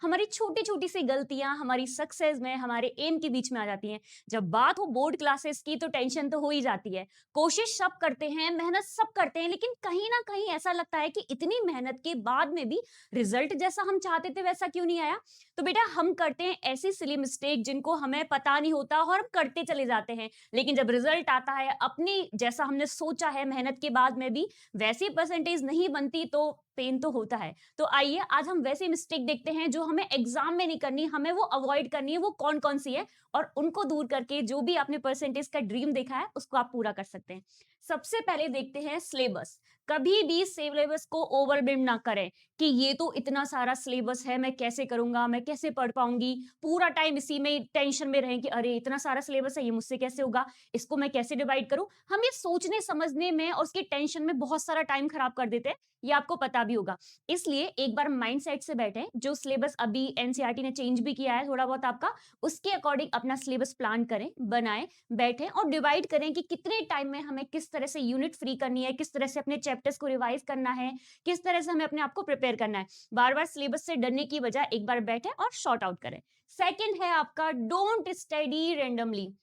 हमारी छोटी-छोटी सी गलतियाँ हमारी सक्सेस में, हमारे एम के बीच में आ जाती हैं। जब बात हो बोर्ड क्लासेस की तो टेंशन तो हो ही जाती है। कोशिश सब करते हैं, मेहनत सब करते हैं, लेकिन कहीं न कहीं ऐसा लगता है कि इतनी मेहनत के बाद में भी रिजल्ट जैसा हम चाहते थे वैसा क्यों नहीं आया? तो बेटा हम करते हैं ऐसी सिली मिस्टेक जिनको हमें पता नहीं होता और हम करते चले जाते हैं। लेकिन जब रिजल्ट आता है अपनी जैसा हमने सोचा है मेहनत के बाद में भी वैसी परसेंटेज नहीं बनती तो पेन तो होता है। तो आइए आज हम वैसी मिस्टेक देखते हैं जो हमें एग्जाम में नहीं करनी, हमें वो अवॉइड करनी है, वो कौन-कौन सी है और उनको दूर करके जो भी आपने परसेंटेज का ड्रीम देखा है उसको आप पूरा कर सकते हैं। सबसे पहले देखते हैं सिलेबस। कभी भी सिलेबस को ओवरवेल्म ना करें कि ये तो इतना सारा सिलेबस है, मैं कैसे करूँगा, मैं कैसे पढ़ पाऊँगी? पूरा टाइम इसी में टेंशन में रहें कि अरे! इतना सारा सिलेबस है, ये मुझसे कैसे होगा? इसको मैं कैसे डिवाइड करूँ? हम ये सोचने समझने में और उसकी टेंशन में बहुत सारा टाइम खराब कर देते हैं, ये आपको पता भी होगा। इसलिए एक बार माइंडसेट से बैठें, जो सिलेबस अभी एनसीईआरटी ने चेंज भी किया है थोड़ा बहुत आपका, उसके अकॉर्डिंग अपना सिलेबस प्लान करें, बनाएँ, बैठें और डिवाइड करें कि कितने टाइम में हमें किस तरह से यूनिट फ्री करनी है, किस तरह से अपने चैप्टर्स को रिवाइज़ करना है, किस तरह से हमें अपने आप को प्रिपेयर करना है। बार-बार सिलेबस से डरने की बजाय एक बार बैठें और सॉर्ट आउट करें। सेकंड है आपका डोंट स्टडी रैंडमली।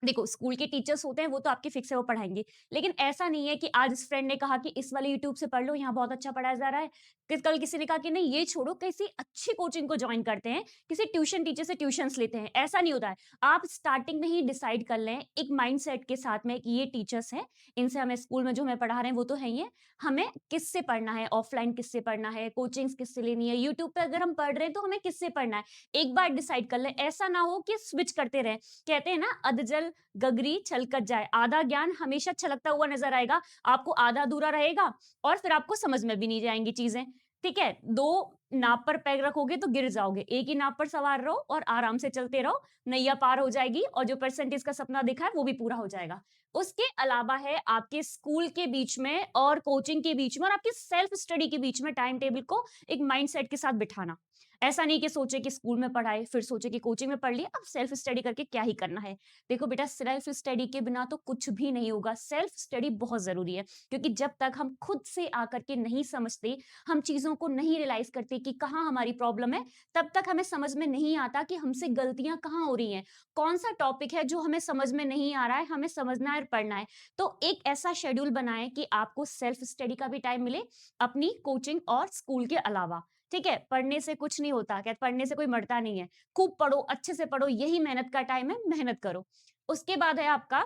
देखो स्कूल के टीचर्स होते हैं वो तो आपके फिक्स है वो पढ़ाएँगे। लेकिन ऐसा नहीं है कि आज इस फ्रेंड ने कहा कि इस वाले यूट्यूब से पढ़ लो यहाँ बहुत अच्छा पढ़ाया जा रहा है। कल किसी ने कहा कि नहीं ये छोड़ो किसी अच्छी कोचिंग को जॉइन करते हैं, किसी ट्यूशन टीचर से ट्यूशन्स लेते हैं, ऐसा नहीं होता है। आप स्टार्टिंग में ही डिसाइड कर लें एक माइंडसेट के साथ में कि ये टीचर्स हैं, इनसे हमें स्कूल में जो हमें पढ़ा रहे हैं वो तो है ही है। हमें किससे पढ़ना है, ऑफलाइन किससे पढ़ना है, कोचिंग्स किससे लेनी है, यूट्यूब पे अगर हम पढ़ रहे हैं तो हमें किससे पढ़ना है। एक बार डिसाइड कर लें, ऐसा ना हो कि स्विच करते रहें। कहते हैं ना अधजल गगरी छलकत जाए, आधा ज्ञान हमेशा छलकता हुआ नज़र आएगा, आपको आधा अधूरा रहेगा और फिर आपको समझ में भी नहीं जाएँगी चीज़ें, ठीक है? 2 नाव पर पैर रखोगे तो गिर जाओगे, एक ही नाव पर सवार रहो और आराम से चलते रहो, नैया पार हो जाएगी और जो परसेंटेज का सपना देखा है वो भी पूरा हो जाएगा। उसके अलावा है आपके स्कूल के बीच में और कोचिंग के बीच में और आपकी सेल्फ स्टडी के बीच में टाइम टेबल को एक माइंडसेट के साथ बिठाना। ऐसा नहीं कि सोचे कि स्कूल में पढ़ाए, फिर सोचे कि कोचिंग में पढ़ लिया, अब सेल्फ स्टडी करके क्या ही करना है। देखो बेटा सेल्फ स्टडी के बिना तो कुछ भी नहीं होगा। सेल्फ स्टडी बहुत ज़रूरी है क्योंकि जब तक हम खुद से आकर के नहीं समझते, हम चीज़ों को नहीं रियलाइज़ करते कि कहाँ हमारी प्रॉब्लम है, तब तक हमें समझ में नहीं आता कि हमसे गलतियाँ कहाँ हो रही हैं। कौन-सा टॉपिक है जो हमें समझ में नहीं आ रहा है, हमें समझना है और पढ़ना है। तो एक ऐसा शेड्यूल बनाएँ कि आपको सेल्फ स्टडी का भी टाइम मिले, अपनी कोचिंग और स्कूल के अलावा। ठीक है? पढ़ने से कुछ नहीं होता, क्या पढ़ने से कोई मरता नहीं है। खूब पढ़ो, अच्छे से पढ़ो, यही मेहनत का टाइम है, मेहनत करो। उसके बाद है आपका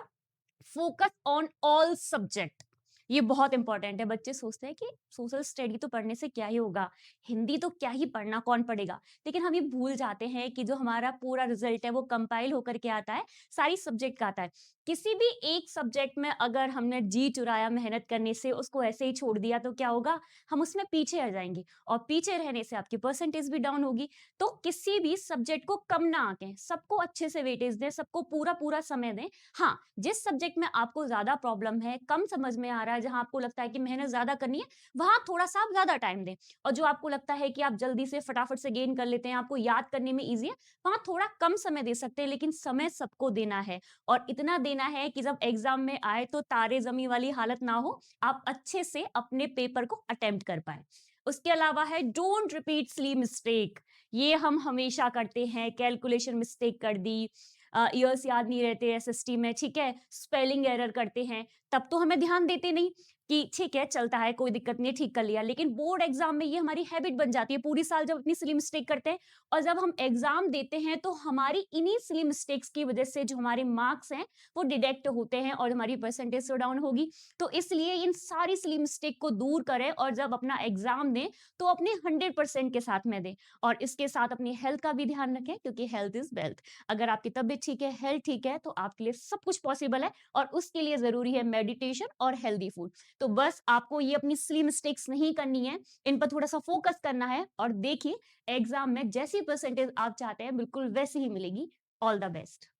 फोकस ऑन ऑल सब्जेक्ट। ये बहुत इंपॉर्टेंट है। बच्चे सोचते हैं कि सोशल स्टडी तो पढ़ने से क्या ही होगा, हिंदी तो क्या ही पढ़ना, कौन पढ़ेगा? लेकिन हम ये भूल जाते हैं कि जो हमारा पूरा रिजल्ट है वो कंपाइल होकर के आता है, सारी सब्जेक्ट का आता है। किसी भी एक सब्जेक्ट में अगर हमने जी चुराया मेहनत करने से, उसको ऐसे ही छोड़ दिया तो क्या होगा? हम उसमें पीछे रह जाएँगे और पीछे रहने से आपकी परसेंटेज भी डाउन होगी। तो किसी भी सब्जेक्ट को कम ना आंकें, सबको अच्छे से वेटेज दें, सबको पूरा-पूरा समय दें। हाँ, जिस सब्जेक्ट में आपको ज़्यादा प्रॉब्लम है, कम समझ में आ रहा है, जहाँ आपको लगता है कि मेहनत ज़्यादा करनी है, वहाँ थोड़ा-सा आप ज़्यादा टाइम दें। और जो आपको लगता है कि आप जल्दी से फटाफट से गेन कर लेते हैं, आपको याद करने में ईज़ी है, वहाँ थोड़ा कम समय दे सकते हैं, लेकिन समय सबको देना है। और इतना देना है कि जब एग्ज़ाम में आए तो तारे-ज़मीं वाली हालत ना हो, आप अच्छे से अपने पेपर को अटेम्प्ट कर पाएँ। उसके अलावा है डोंट रिपीट सिली मिस्टेक। ये हम हमेशा करते हैं, कैलकुलेशन मिस्टेक कर दी, ईयर्स याद नहीं रहते एसएसटी में, ठीक है? स्पेलिंग एरर करते हैं, तब तो हमें ध्यान देते नहीं कि ठीक है, चलता है, कोई दिक्कत नहीं है, ठीक कर लिया। लेकिन बोर्ड एग्ज़ाम में ये हमारी हैबिट बन जाती है, पूरी साल जब इतनी सिली मिस्टेक करते हैं और जब हम एग्ज़ाम देते हैं, तो हमारी इन्हीं सिली मिस्टेक्स की वजह से जो हमारे मार्क्स हैं, वो डिडक्ट होते हैं और हमारी परसेंटेज तो डाउन होगी। तो इसलिए इन सारी सिली मिस्टेक को दूर करें और जब अपना एग्ज़ाम दें, तो अपने 100% के साथ में दें और इसके साथ अपनी हेल्थ का भी ध्यान रखें क्योंकि हेल्थ इज़ वेल्थ। अगर आपकी तबीयत ठीक है, हेल्थ ठीक है, तो आपके लिए सब कुछ पॉसिबल है और उसके लिए ज़रूरी है मेडिटेशन और हेल्दी फूड। तो बस आपको ये अपनी सिली मिस्टेक्स नहीं करनी है, इन पर थोड़ा-सा फ़ोकस करना है और देखिए एग्ज़ाम में जैसी परसेंटेज आप चाहते हैं, बिल्कुल वैसी ही मिलेगी। All the best.